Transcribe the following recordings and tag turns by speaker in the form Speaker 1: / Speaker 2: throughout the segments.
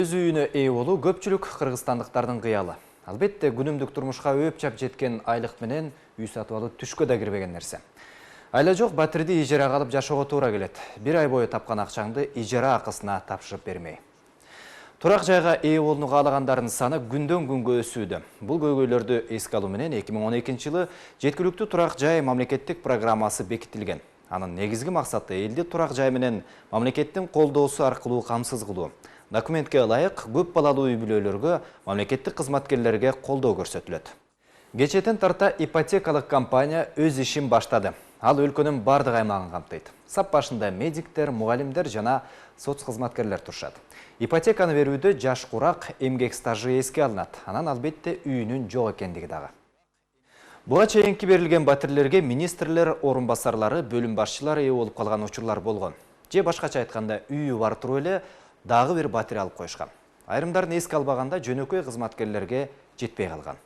Speaker 1: Өз үйіне ие болу көпчүлүк кыргызстандыктардын кыялы. Албетте күнүмдүк турмушка өп-чап жеткен айлык менен үй сатып алуу түшкө да кирбеген нерсе. Айла жок батирди ижарага алып жашоого туура келет. Бир ай бою тапкан акчаңды ижара акысына тапшырып бермей. Турак жайга ие болууну каалагандардын саны күндөн күнгө өсүүдө. Бул көйгөйлөрдү эске алуу менен 2012 жылы жеткиликтүү турак жай мамлекеттик программасы бекитилген. Анын негизги максаты элди турак жай менен мамлекеттин колдоосу аркылуу камсыз кылуу. Документке ылайык көп балалуу үй бүлөлөргө мамлекеттик кызматкерлерге колдоо көрсөтүлөт. Кечетен тарта ипотекалык компания өз ишин баштады. Ал өлкөнүн бардык аймагын камтыйт. Сап башында медиктер, мугалимдер жана соц кызматкерлер турушат. Ипотеканы берүүдө жаш курак, эмгек стажы эске алынат. Анан албетте үйүнүн жок экендиги дагы. Буга чейинки берилген батирлерге министрлер орун басарлары, бөлүм башчылары ээ болуп калган учурлар болгон. Же башкача айтканда үйү бар туруп эле дагы бир батир алып коюшкан. Айрымдарын эске албаганда жөнөкөй кызматкерлерге жетпей калган.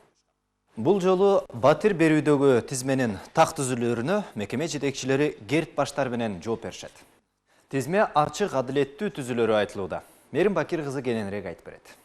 Speaker 1: Бул жолу батир берүүдөгү тизменин так түзүлөрүнө мекеме жетекчилери керт баштар менен жооп беришет. Тизме ачык, адилеттүү түзүлөрү айтылууда. Мерим Бакир кызы кененирээк айтып берет.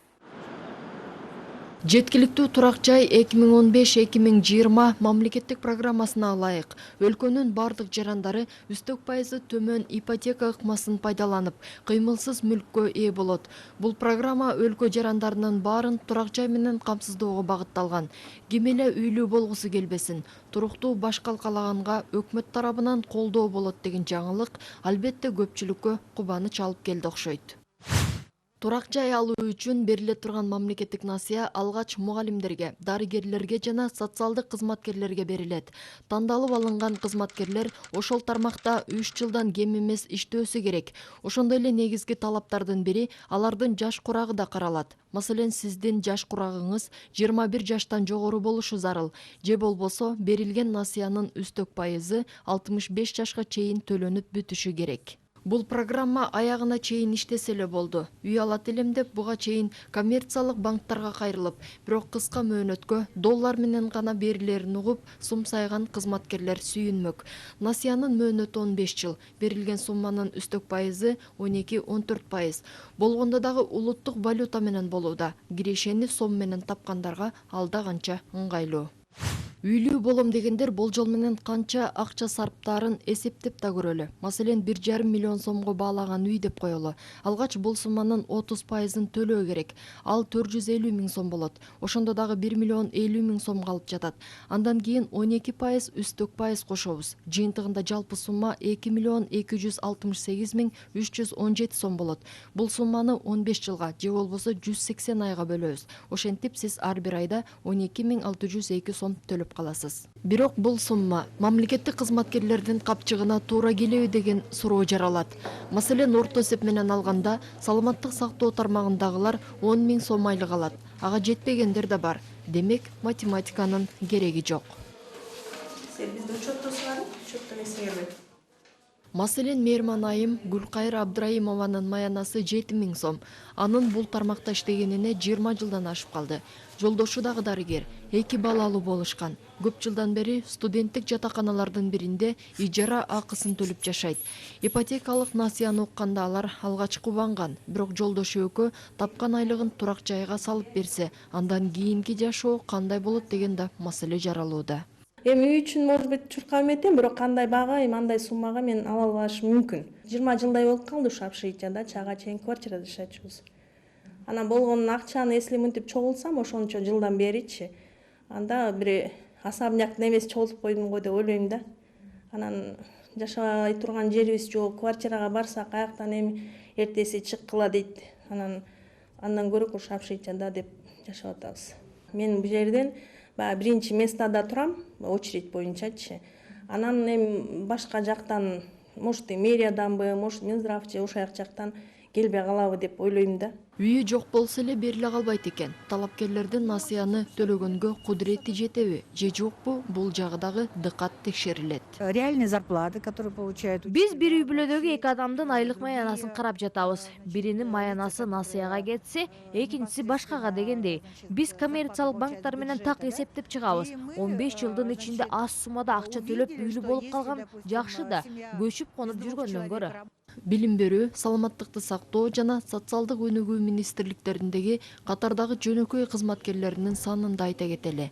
Speaker 2: Жеткиликтүү турак жай 2015-2020 мамлекеттик программасына ылайык өлкөнүн бардык жарандары үстөк пайызы төмөн ипотека ыкмасын пайдаланып, кыймылсыз мүлккө ээ болот. Бул программа өлкө жарандарынын баарын турак жай менен камсыздоого багытталган. Ким эле үйлүү болгусу келбесин, туруктуу баш калкалаганга өкмөт тарабынан колдоо болот деген жаңылык албетте көпчүлүккө кубаныч алып келди окшойт. Турак жай алуу үчүн бериле турган мамлекеттик насыя алгач мугалимдерге, дарыгерлерге жана социалдык кызматкерлерге берилет. Тандалып алынган кызматкерлер ошол тармакта 3 жылдан кем эмес иштөөсү керек. Ошондой эле негизги талаптардын бири алардын жаш курагы да каралат. Маселен, сиздин жаш курагыңыз 21 жаштан жогору болушу зарыл. Же болбосо берилген насыянын үстөк пайызы 65 жашка чейин төлөнүп бүтүшү керек. Бул программа аягына чейин иштесе эле болду. Үй алат элем деп буга чейин коммерциялык банктарга кайрылып, бирок кыска мөөнөткө доллар менен гана берилерин угуп, сумсайган кызматкерлер сүйүнмөк. Насыянын мөөнөтү 15 жыл, берилген сумманын үстөк пайызы 12-14%. Болгондо дагы улуттук валюта менен болууда. Кирешени сом менен тапкандарга алда канча ыңгайлуу. Үйлүү болом дегендер болжол менен канча акча сарптаарын эсептеп да көрөлү. Маселен, 1,5 миллион сомго баалаган үй деп коелу. Алгач бул сумманын 30%ын төлөө керек. Ал 450 миң сом болот. Ошондо дагы 1 миллион 50 миң сом калып жатат. Андан кийин 12% үстөк пайыз кошобуз. Жыйынтыгында жалпы сумма 2 миллион 268 миң 317 сом болот. Бул сумманы 15 жылга же болбосо 180 айга бөлөбүз. Ошентип сиз ар бир айда 12 миң 602 сом төлөп каласыз. Бирок бул сумма мамлекеттик кызматкерлердин капчыгына туура келеби деген суроо жаралат. Маселен, орто эсеп менен алганда саламаттык сактоо тармагындагылар 10 миң сом айлык алат. Ага жетпегендер да бар. Демек, математиканын кереги жок.
Speaker 3: Бизде учеттосуңарбы? Учеттон эсиңерби?
Speaker 2: Маселен, Мээрман айым Гүлкайыр Абдраимованын маянасы 7 миң сом. Анын бул тармакта иштегенине 20 жылдан ашып калды. Жолдошу дагы дарыгер, 2 балалуу болушкан. Көп жылдан бери студенттик жатаканалардын биринде ижара акысын төлөп жашайт. Ипотекалык насыяны укканда алар алгач кубанган, бирок жолдошу экөө тапкан айлыгын турак жайга салып берсе, андан кийинки жашоо кандай болот деген да маселе жаралууда.
Speaker 3: Эми үй үчүн может быть чуркап эметем, бирок кандай баага, андай суммага мен ала алышым мүмкүн. 20 жылдай болуп калды ушу общежитияда, чага чейин квартирада жашачубуз. Анан болгон акчаны эсли мынтип чогултсам, ошончо жылдан беричи, анда бир особняктын эмеси чогултуп койдум го деп ойлойм да. Анан жашабай турган жерибиз жок, квартирага барсак аяктан эми эртеси чыккыла дейт. Андан көрө ушу общежитияда деп жашап атабыз. Мен бул жерден биринчи местада турам, очередь боюнчачы. Анан эми башка жактан, может, мэрияданбы, может, Минздрав же ошол жактан келбей калабы деп ойлойм да.
Speaker 2: Үйү жок болсо эле бериле калбайт экен. Талапкерлердин насыяны төлөгөнгө кудурети жетеби же жокпу, бул жагы дагы дыкат текшерилет.
Speaker 4: Реальные зарплаты, которые получают.
Speaker 5: Биз бир үй бүлөдөгү эки адамдын айлык маянасын карап жатабыз. Биринин маянасы насыяга кетсе, экинчиси башкага дегендей. Биз коммерциялык банктар менен так эсептеп чыгабыз. 15 жылдын ичинде аз суммада акча төлөп үйлүү болуп калган жакшы да, көчүп конуп жүргөндөн көрө.
Speaker 2: Билим берүү, саламаттыкты сактоо жана социалдык өнүгүү министрликтериндеги катардагы жөнөкөй кызматкерлеринин санын да айта кетели.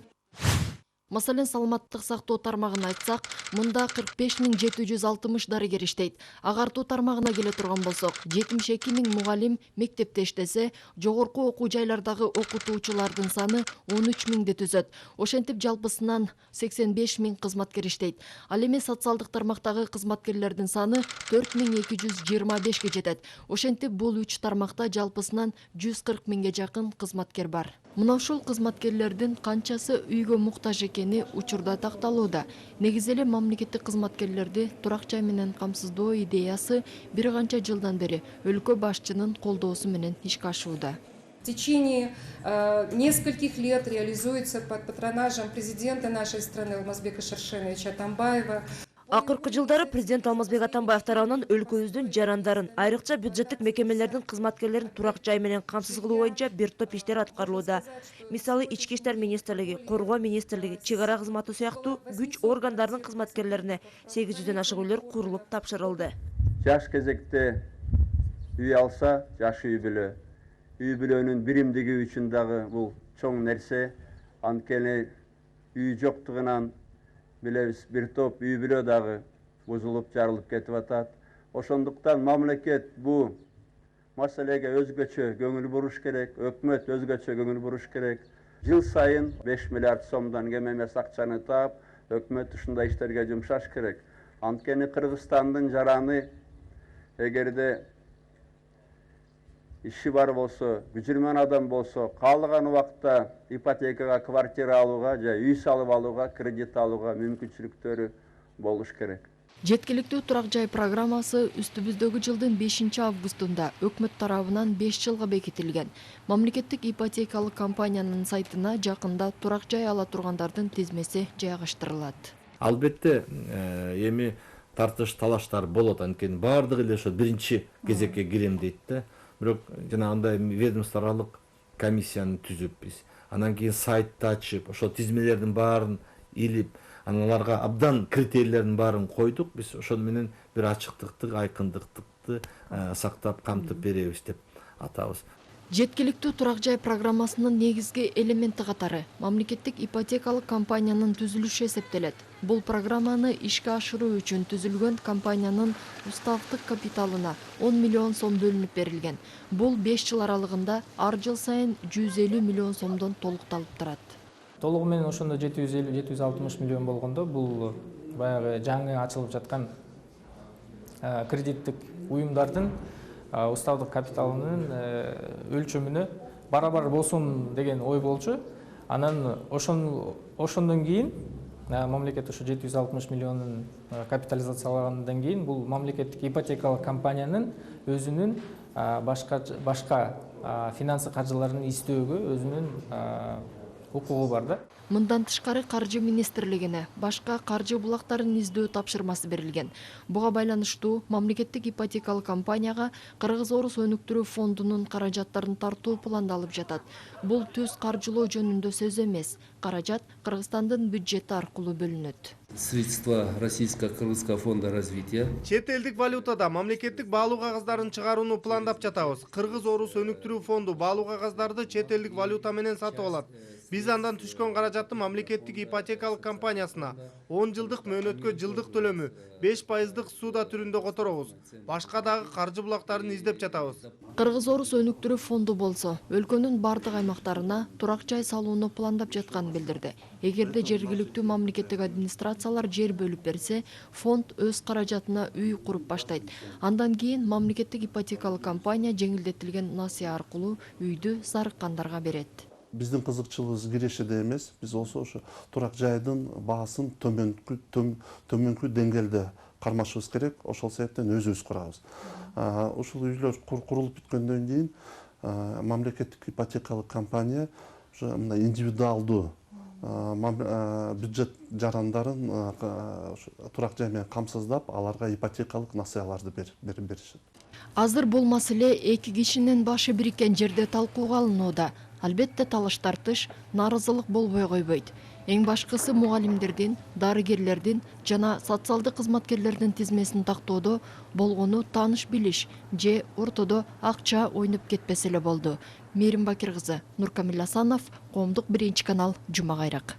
Speaker 2: Маселен, саламаттык сактоо тармагын айтсак, мында 45.760 дарыгер иштейт. Агартуу тармагына келе турган болсок, 72.000 мугалим мектепте иштесе, жогорку окуу жайлардагы окутуучулардын саны 13.000 түзөт. Ошентип жалпысынан 85.000 кызматкер иштейт. Ал эми социалдык тармактагы кызматкерлердин саны 4.225 жетет. Ошентип бул 3 тармакта жалпысынан 140.000 жакын кызматкер бар. Мына ушул кызматкерлердин канчасы үйгө муктаж экени учурда такталууда. Негизи эле мамлекеттик кызматкерлерди турак жай менен камсыздоо идеясы бир канча жылдан бери өлкө башчынын колдоосу менен ишке ашууда.
Speaker 6: В течение нескольких лет реализуется под патронажем президента нашей страны Алмазбека Шаршеновича Атамбаева.
Speaker 5: Акыркы жылдары президент Алмазбек Атамбаев тарабынан өлкөбүздүн жарандарын, айрыкча бюджеттик мекемелердин кызматкерлерин турак жай менен камсыз кылуу боюнча бир топ иштер аткарылууда. Мисалы, Ички иштер министрлиги, Коргоо министрлиги, чек ара кызматы сыяктуу күч органдарынын кызматкерлерине 800дөн ашык үйлөр курулуп тапшырылды.
Speaker 7: Жаш кезекте үй алса, жаш үй бүлө. Үй бүлөнүн биримдиги үчүн дагы бул чоң нерсе. Анткени үй жоктугунан билебиз, бир топ үй бүлө дагы бузулуп жарылып кетип атат. Ошондуктан мамлекет бу маселеге өзгөчө көңүл буруш керек, өкмөт өзгөчө көңүл буруш керек. Жыл сайын 5 миллиард сомдон кем эмес акчаны таап, өкмөт ушундай иштерге жумшаш керек. Анткени Кыргызстандын жараны эгерде иши бар болсо, бүжүрмөн адам болсо, каалаган убакта ипотекага квартира алууга же үй салып алууга, кредит алууга мүмкүнчүлүктөрү болуш керек.
Speaker 2: Жеткиликтүү турак жай программасы үстүбүздөгү жылдын 5 августунда өкмөт тарабынан 5 жылга бекитилген. Мамлекеттик ипотекалык компаниянын сайтына жакында турак жай ала тургандардын тизмеси жайгаштырылат.
Speaker 8: Албетте, эми тартыш талаштар болот, анткени баардыгы эле ошо биринчи кезекке кирем дейт да. Бирок жанагындай ведомство аралык комиссияны түзүп биз, анан кийин сайтты ачып, ошо тизмелердин баарын илип, аналарга абдан критерийлердин баарын койдук. Биз ошону менен бир ачыктыкты, айкындыктыкты сактап, камтып беребиз деп атабыз.
Speaker 2: Жеткиликтүү турак жай программасынын негизги элементи катары мамлекеттик ипотекалык компаниянын түзүлүшү эсептелет. Бул программаны ишке ашыруу үчүн түзүлгөн компаниянын уставдык капиталына 10 миллион сом бөлүнүп берилген. Бул 5 жыл аралыгында ар жыл сайын 150 миллион сомдон толукталып турат.
Speaker 9: Толугу менен ошондо 750-760 миллион болгондо бул баягы жаңы ачылып жаткан кредиттик уюмдардын уставдык капиталынын өлчөмүнө барабар болсун деген ой болчу. Анан ошондон кийин мамлекет ошо 760 миллионун капитализациялагандан кийин бул мамлекеттик ипотекалык компаниянын өзүнүн башка финансы каржыларын издөөгө өзүнүн укугу бар да.
Speaker 2: Мындан тышкары Каржы министрлигине башка каржы булактарын издөө тапшырмасы берилген. Буга байланыштуу мамлекеттик ипотекалык компанияга Кыргыз-Орус өнүктүрүү фондунун каражаттарын тартуу пландалып жатат. Бул түз каржылоо жөнүндө сөз эмес. Каражат Кыргызстандын бюджети аркылуу бөлүнөт.
Speaker 10: Средства Российско-Кыргызского фонда развития.
Speaker 11: Чет элдик валютада мамлекеттик баалуу кагаздарын чыгарууну пландап жатабыз. Кыргыз-Орус өнүктүрүү фонду баалуу кагаздарды чет элдик валюта менен сатып алат. Биз андан түшкөн каражатты мамлекеттик ипотекалык компаниясына 10 жылдык мөөнөткө жылдык төлөмү 5% сууда түрүндө которобуз. Башка дагы каржы булактарын издеп жатабыз.
Speaker 2: Кыргыз-Орус өнүктүрүү фонду болсо, өлкөнүн бардык аймактарына турак жай салууну пландап жатканын билдирди. Эгерде жергиликтүү мамлекеттик администрациялар жер бөлүп берсе, фонд өз каражатына үй куруп баштайт. Андан кийин мамлекеттик ипотекалык компания жеңилдетилген насыя аркылуу үйдү зарыккандарга берет.
Speaker 12: Биздин кызыкчылыгыбыз кирешеде эмес, биз ошо турак жайдын баасын төмөнкү деңгээлде кармашыбыз керек. Ошол себептен өзүбүз курабыз. Ушул үйлөр курулуп бүткөндөн кийин мамлекеттик ипотекалык компания мындай индивидуалдуу бюджет жарандарын турак жай менен камсыздап, аларга ипотекалык насыяларды беришет.
Speaker 2: Азыр бул маселе эки кишинин башы бириккен жерде талкууга алынууда. Албетте талаш тартыш, нааразылык болбой койбойт. Эң башкысы мугалимдердин, дарыгерлердин жана социалдык кызматкерлердин тизмесин тактоодо болгону тааныш билиш же ортодо акча ойноп кетпесе эле болду. Мээрим Бакир кызы, Нуркамил Асанов, Коомдук 1 канал, Жума Кайрак.